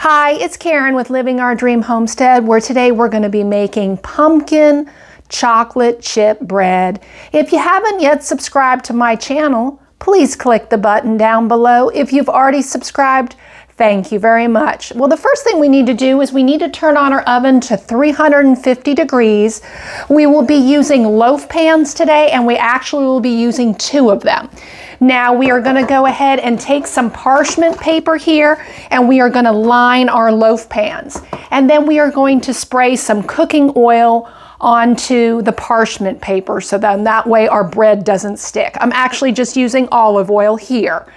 Hi, it's Karen with Living Our Dream Homestead, where today we're going to be making pumpkin chocolate chip bread. If you haven't yet subscribed to my channel, please click the button down below. If you've already subscribed, thank you very much. Well, the first thing we need to do is we need to turn on our oven to 350 degrees. We will be using loaf pans today, and we actually will be using 2 of them. Now we are going to go ahead and take some parchment paper here, and we are going to line our loaf pans. And then we are going to spray some cooking oil onto the parchment paper so that way our bread doesn't stick. I'm actually just using olive oil here.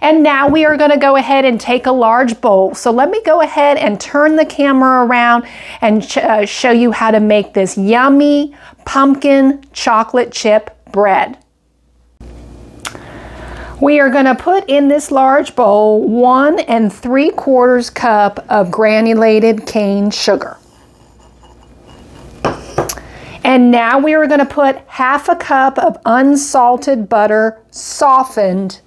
And now we are going to go ahead and take a large bowl. So let me go ahead and turn the camera around and show you how to make this yummy pumpkin chocolate chip bread. We are going to put in this large bowl 1 3/4 cup of granulated cane sugar. And now we are going to put 1/2 cup of unsalted butter, softened,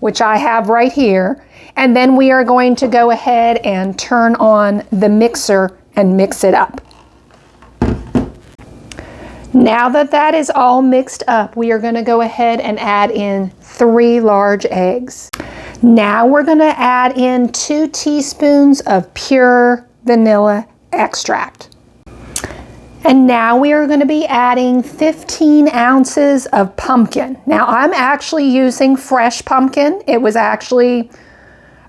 which I have right here. And then we are going to go ahead and turn on the mixer and mix it up. Now that that is all mixed up, we are going to go ahead and add in 3 large eggs. Now we're going to add in 2 teaspoons of pure vanilla extract. And now we are going to be adding 15 ounces of pumpkin. Now I'm actually using fresh pumpkin. It was actually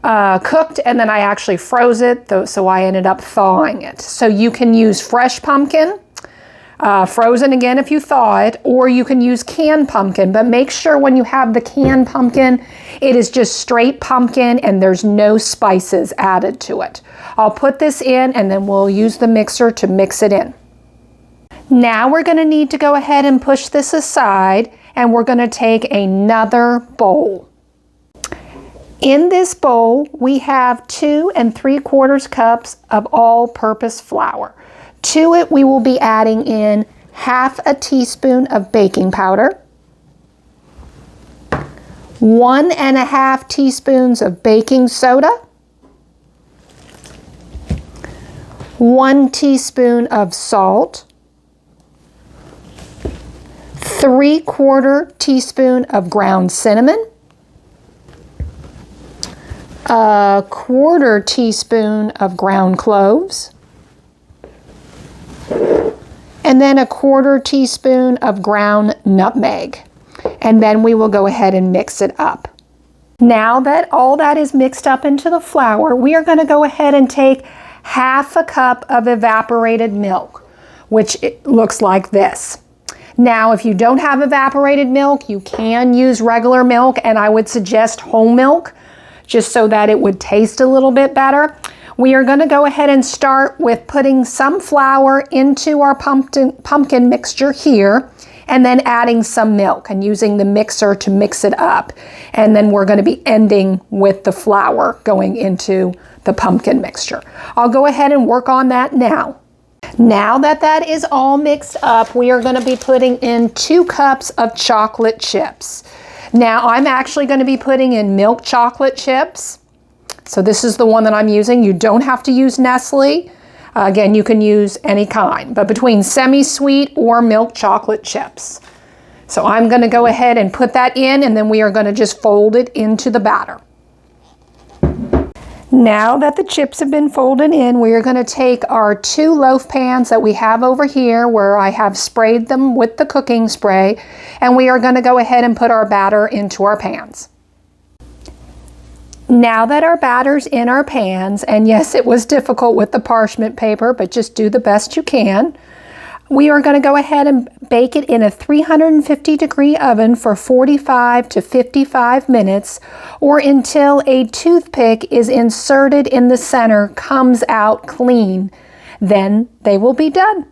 cooked, and then I actually froze it, so I ended up thawing it. So you can use fresh pumpkin, frozen again if you thaw it, or you can use canned pumpkin. But make sure when you have the canned pumpkin, it is just straight pumpkin and there's no spices added to it. I'll put this in, and then we'll use the mixer to mix it in. Now we're going to need to go ahead and push this aside, and we're going to take another bowl. In this bowl, we have 2 3/4 cups of all-purpose flour. To it, we will be adding in 1/2 teaspoon of baking powder, 1 1/2 teaspoons of baking soda, 1 teaspoon of salt, 3/4 teaspoon of ground cinnamon, 1/4 teaspoon of ground cloves, and then 1/4 teaspoon of ground nutmeg. And then we will go ahead and mix it up. Now that all that is mixed up into the flour, we are going to go ahead and take 1/2 cup of evaporated milk, which looks like this. Now, if you don't have evaporated milk, you can use regular milk, and I would suggest whole milk, just so that it would taste a little bit better. We are going to go ahead and start with putting some flour into our pumpkin mixture here, and then adding some milk and using the mixer to mix it up. And then we're going to be ending with the flour going into the pumpkin mixture. I'll go ahead and work on that now. Now that that is all mixed up, we are going to be putting in 2 cups of chocolate chips. Now I'm actually going to be putting in milk chocolate chips. So this is the one that I'm using. You don't have to use Nestle. Again, you can use any kind, but between semi-sweet or milk chocolate chips. So I'm going to go ahead and put that in, and then we are going to just fold it into the batter. Now that the chips have been folded in, we are going to take our 2 loaf pans that we have over here, where I have sprayed them with the cooking spray, and we are going to go ahead and put our batter into our pans. Now that our batter's in our pans, and yes, it was difficult with the parchment paper, but just do the best you can. We are going to go ahead and bake it in a 350 degree oven for 45 to 55 minutes, or until a toothpick is inserted in the center, comes out clean. Then they will be done.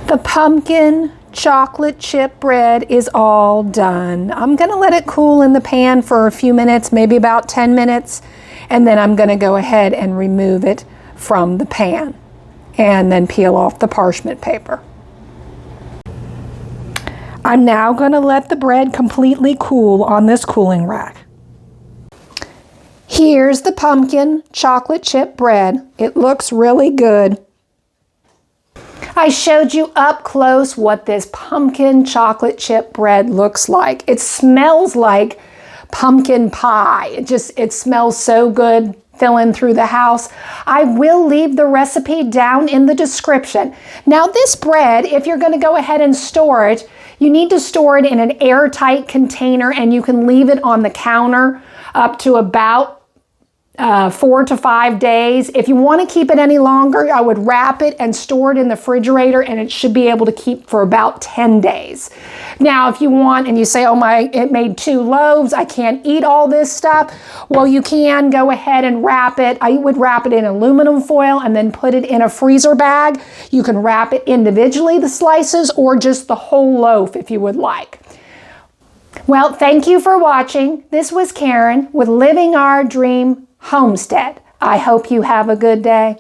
The pumpkin chocolate chip bread is all done. I'm going to let it cool in the pan for a few minutes, maybe about 10 minutes, and then I'm going to go ahead and remove it from the pan and then peel off the parchment paper. I'm now going to let the bread completely cool on this cooling rack. Here's the pumpkin chocolate chip bread. It looks really good. I showed you up close what this pumpkin chocolate chip bread looks like. It smells like pumpkin pie. It smells so good filling through the house. I will leave the recipe down in the description. Now this bread, if you're going to go ahead and store it, you need to store it in an airtight container, and you can leave it on the counter up to about 4 to 5 days. If you want to keep it any longer, I would wrap it and store it in the refrigerator, and it should be able to keep for about 10 days. Now, if you want, and you say, oh my, it made 2 loaves, I can't eat all this stuff. Well, you can go ahead and wrap it. I would wrap it in aluminum foil and then put it in a freezer bag. You can wrap it individually, the slices, or just the whole loaf if you would like. Well, thank you for watching. This was Karen with Living Our Dream Homestead. I hope you have a good day.